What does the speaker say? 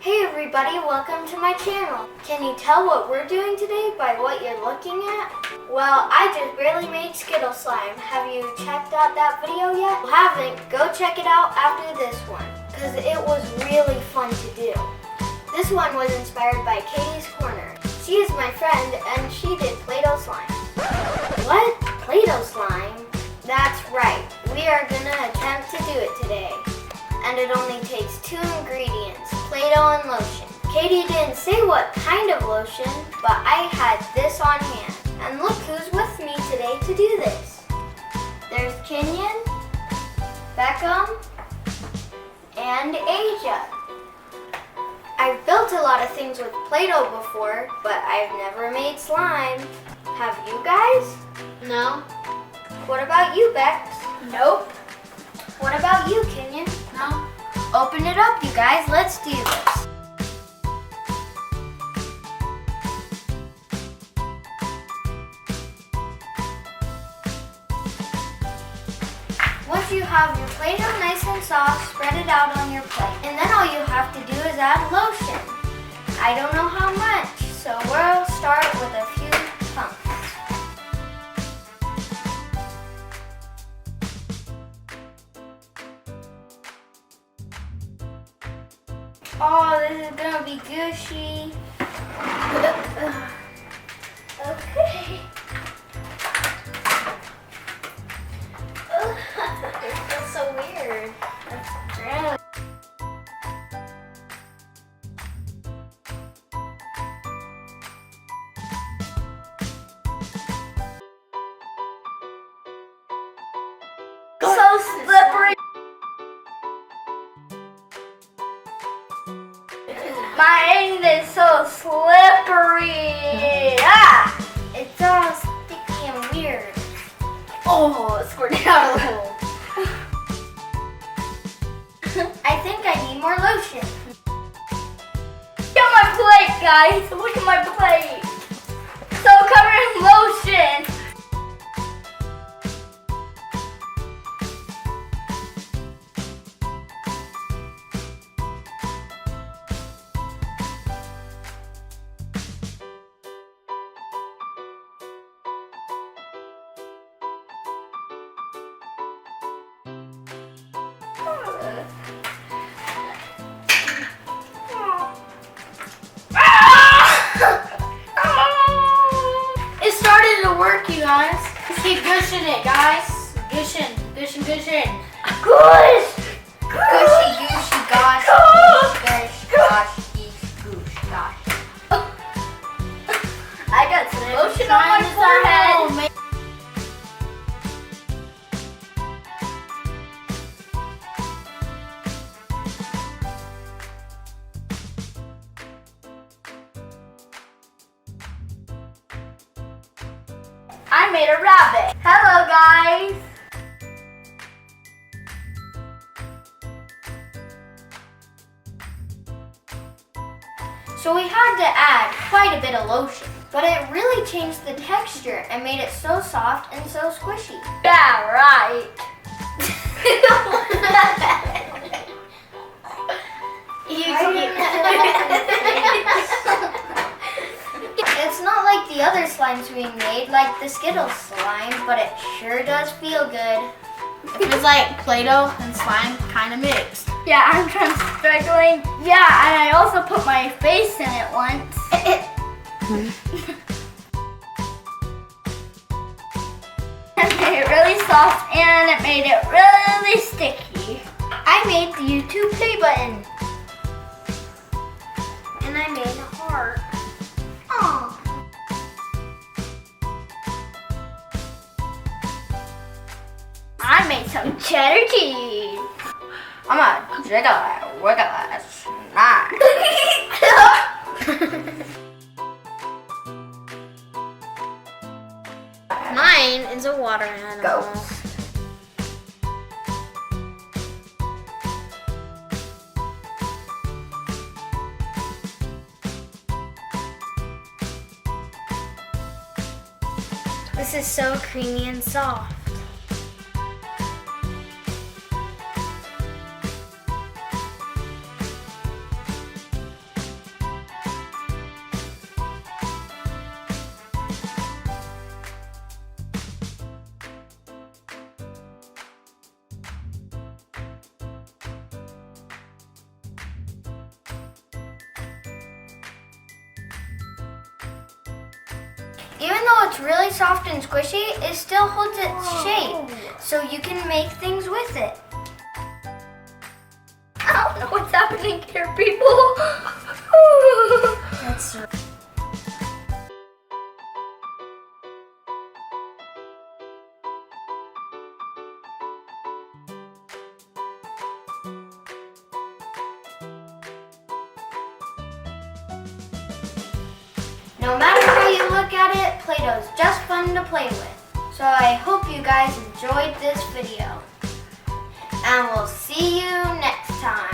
Hey everybody, welcome to my channel. Can you tell what we're doing today by what you're looking at? Well, I just barely made Skittle slime. Have you checked out that video yet? If you haven't, go check it out after this one, because it was really fun to do. This one was inspired by Katie's Corner. She is my friend and she did Play-Doh slime. What? Play-Doh slime? That's right. We are gonna attempt to do it today. And it only takes 2 ingredients, Play-Doh and lotion. Katie didn't say what kind of lotion, but I had this on hand. And look who's with me today to do this. There's Kenyon, Beckham, and Asia. I've built a lot of things with Play-Doh before, but I've never made slime. Have you guys? No. What about you, Bex? Nope. What about you, Kenyon? No. Open it up, you guys. Let's do this. Once you have your Play-Doh nice and soft, spread it out on your plate. And then all you have to do is add lotion. I don't know how much, so we'll start with a few pumps. Oh, this is gonna be gushy. Okay. It feels so weird. That's gross. So slippery. My hand is so slippery. Ah! It's all sticky and weird. Oh, it squirted out of the hole. I think I need more lotion. Look at my plate, guys. Look at my plate. So covered in lotion. It started to work, you guys. Just keep gushing it, guys. Gushing, gushing, gushing. Gush! Gushy, gushy, gosh, geesh, gush, gosh, geesh, goosh, gosh. I got some Lotion on my forehead. I made a rabbit. Hello, guys. So we had to add quite a bit of lotion, but it really changed the texture and made it so soft and so squishy. Yeah, right. It's not like the other slimes we made, like the Skittles slime, but it sure does feel good. It feels like Play-Doh and slime kind of mixed. Yeah, I'm trying struggling. Yeah, and I also put my face in it once. It made it really soft and it made it really sticky. I made the YouTube play button. And I made a heart. Aww. I made some cheddar cheese. I'm a jiggle, wiggle, snack. Mine is a water animal. Go. This is so creamy and soft. even though it's really soft and squishy, it still holds its shape. So you can make things with it. I don't know what's happening here, people. That's No matter how you look at it, Play-Doh is just fun to play with. So I hope you guys enjoyed this video. And we'll see you next time.